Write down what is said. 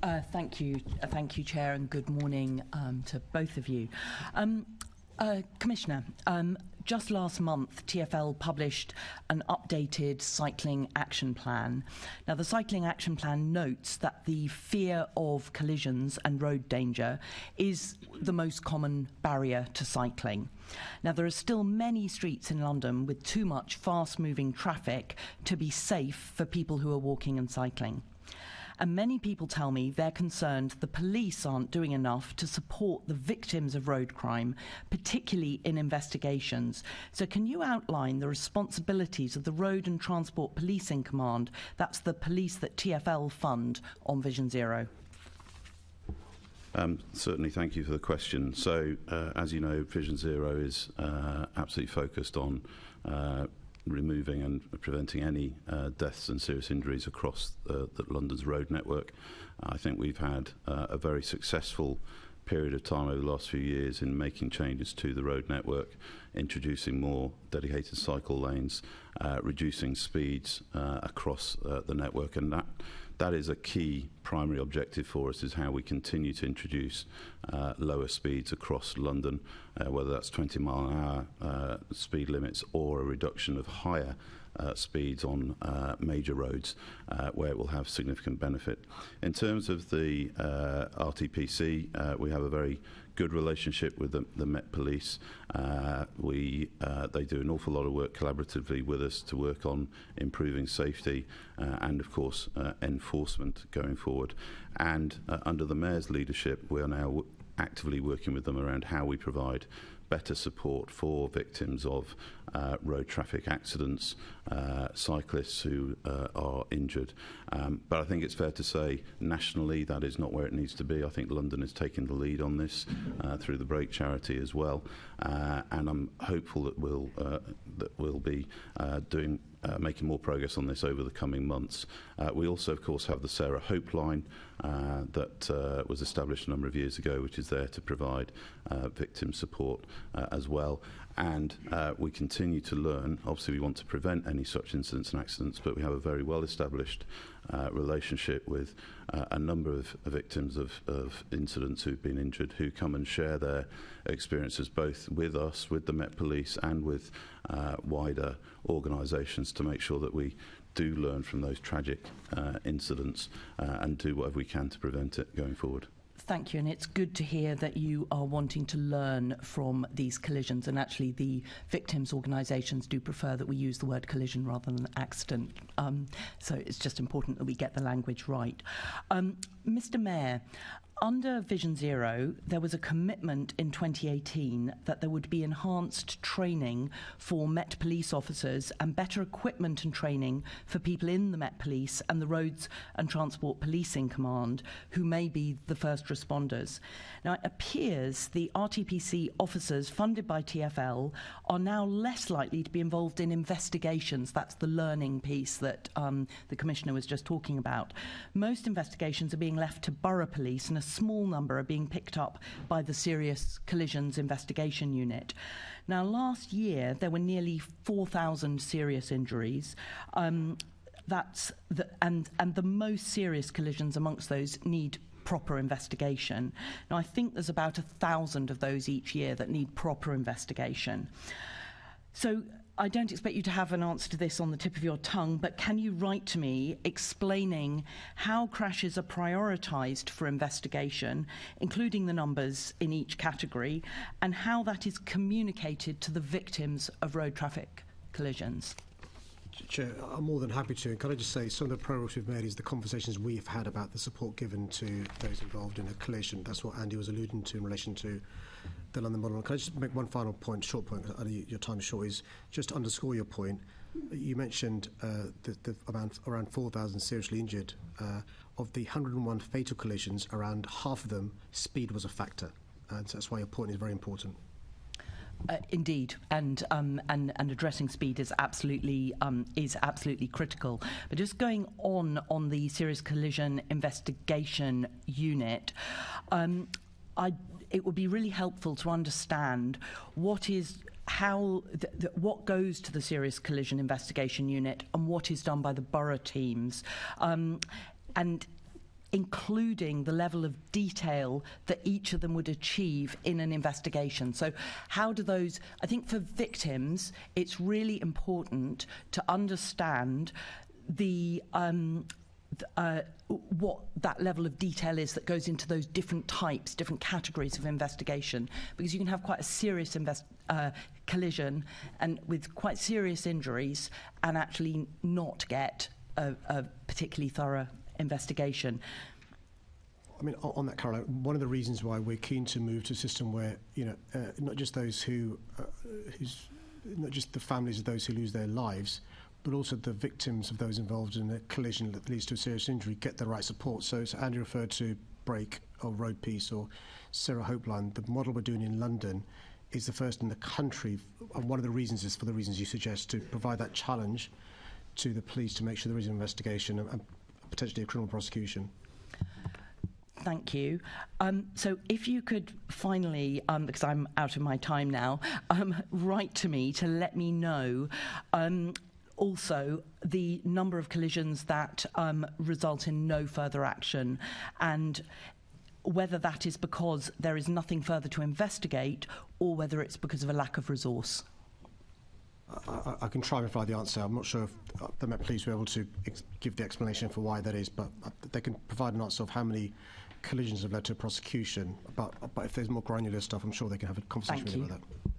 Thank you, Chair, and good morning to both of you. Commissioner, just last month, TfL published an updated cycling action plan. Now, the cycling action plan notes that the fear of collisions and road danger is the most common barrier to cycling. Now, there are still many streets in London with too much fast-moving traffic to be safe for people who are walking and cycling. And many people tell me they're concerned the police aren't doing enough to support the victims of road crime, particularly in investigations. So can you outline the responsibilities of the Road and Transport Policing Command, that's the police that TfL fund, on Vision Zero? Certainly, thank you for the question. So, as you know, Vision Zero is absolutely focused on removing and preventing any deaths and serious injuries across London's road network. I think we've had a very successful period of time over the last few years in making changes to the road network, introducing more dedicated cycle lanes, reducing speeds across the network, and that is a key primary objective for us, is how we continue to introduce lower speeds across London, whether that's 20 mile an hour speed limits or a reduction of higher speeds on major roads where it will have significant benefit. In terms of the RTPC, we have a very good relationship with the Met Police. They do an awful lot of work collaboratively with us to work on improving safety and, of course, enforcement going forward. And under the Mayor's leadership, we are now actively working with them around how we provide better support for victims of road traffic accidents, cyclists who are injured. But I think it's fair to say nationally that is not where it needs to be. I think London is taking the lead on this through the Brake Charity as well, and I'm hopeful that we'll be making more progress on this over the coming months. We also, of course, have the Sarah Hope line that was established a number of years ago, which is there to provide victim support as well. And we continue to learn. Obviously, we want to prevent any such incidents and accidents, but we have a very well-established relationship with a number of victims of incidents who've been injured, who come and share their experiences both with us, with the Met Police, and with wider organisations to make sure that we do learn from those tragic incidents and do whatever we can to prevent it going forward. Thank you, and it's good to hear that you are wanting to learn from these collisions, and actually the victims' organisations do prefer that we use the word collision rather than accident, so it's just important that we get the language right. Mr. Mayor, under Vision Zero, there was a commitment in 2018 that there would be enhanced training for Met Police officers and better equipment and training for people in the Met Police and the Roads and Transport Policing Command, who may be the first responders. Now, it appears the RTPC officers funded by TfL are now less likely to be involved in investigations. That's the learning piece that the Commissioner was just talking about. Most investigations are being left to borough police, and a small number are being picked up by the Serious Collisions Investigation Unit. Now, last year, there were nearly 4,000 serious injuries. And the most serious collisions amongst those need proper investigation. Now, I think there's about 1,000 of those each year that need proper investigation. So I don't expect you to have an answer to this on the tip of your tongue, but can you write to me explaining how crashes are prioritised for investigation, including the numbers in each category, and how that is communicated to the victims of road traffic collisions? Chair, I'm more than happy to. And can I just say, some of the progress we've made is the conversations we've had about the support given to those involved in a collision. That's what Andy was alluding to in relation to the London model. Can I just make one final point, short point, because your time is short, is just to underscore your point. You mentioned around 4,000 seriously injured. Of the 101 fatal collisions, around half of them, speed was a factor. And so that's why your point is very important. Indeed, and addressing speed is absolutely critical. But just going on the Serious Collision Investigation Unit, it would be really helpful to understand what goes to the Serious Collision Investigation Unit and what is done by the borough teams, and including the level of detail that each of them would achieve in an investigation. So how do those, I think for victims, it's really important to understand the what that level of detail is that goes into those different types, different categories of investigation, because you can have quite a serious collision and with quite serious injuries and actually not get a particularly thorough investigation. I mean, on that, Caroline, one of the reasons why we're keen to move to a system where, not just those not just the families of those who lose their lives, but also the victims of those involved in a collision that leads to a serious injury get the right support. So Andy referred to Break or Road Peace or Sarah Hopeline. The model we're doing in London is the first in the country, and one of the reasons is for the reasons you suggest, to provide that challenge to the police to make sure there is an investigation and potentially a criminal prosecution. Thank you. So if you could finally, because I'm out of my time now, write to me to let me know also the number of collisions that result in no further action, and whether that is because there is nothing further to investigate or whether it's because of a lack of resource. I can try and provide the answer. I'm not sure if the Met Police were able to give the explanation for why that is, but they can provide an answer of how many collisions have led to a prosecution. But if there's more granular stuff, I'm sure they can have a conversation with you about that.